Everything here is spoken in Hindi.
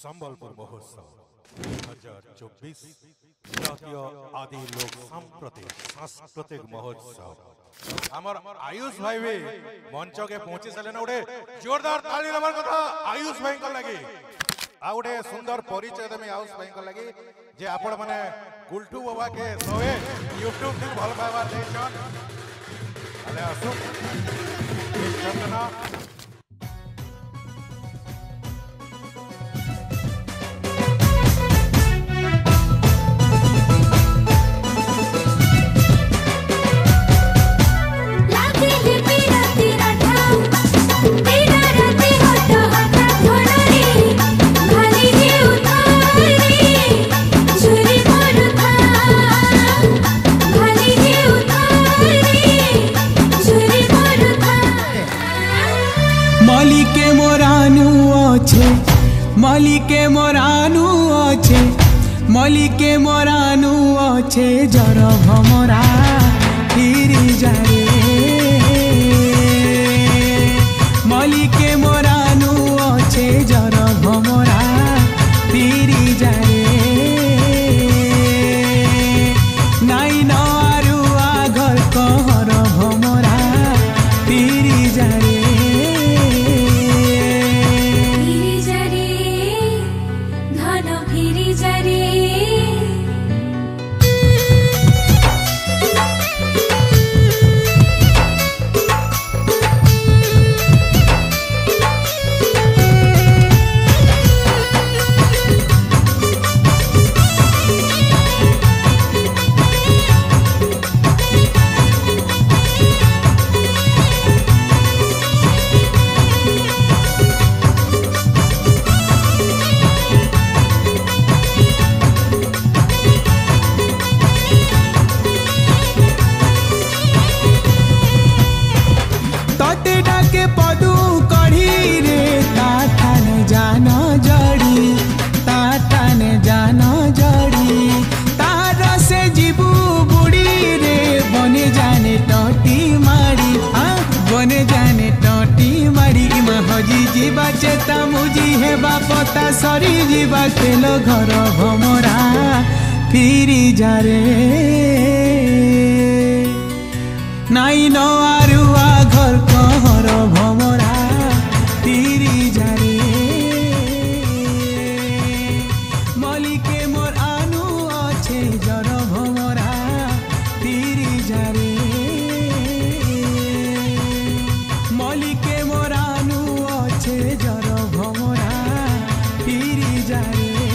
संबलपुर महोत्सव 2024 जातीय आदि लोक सांस्कृतिक महोत्सव आमर आयुष भाई भी मंच के पहुंची सारे गोटे जोरदार ताली नंबर कथा आयुष भाई को लगी आ गोटे सुंदर परिचय देमी आयुष भाई को लगी जे आपण माने गुलटू बाबा के सवे यूट्यूब भी भल पावा देछन अले असु चंदना मलिके मोरानु अच्छे जर भमरा फिरी जाए मलिके मोरानु अच्छे जर भमरा फिरी जाए नाई नआरु आघर कहर भमरा फिरी जाए चेता मुझी है बापता सरी जीवा खेलो घर भमरा फिरी जारे नाई नआरु आघर कहर भमरा फिरी जारे मलिके मोर आनु अच्छे जर भमरा फिरी जारे मलिके मोर आनु अच्छे जर भमरा फिरी जाए।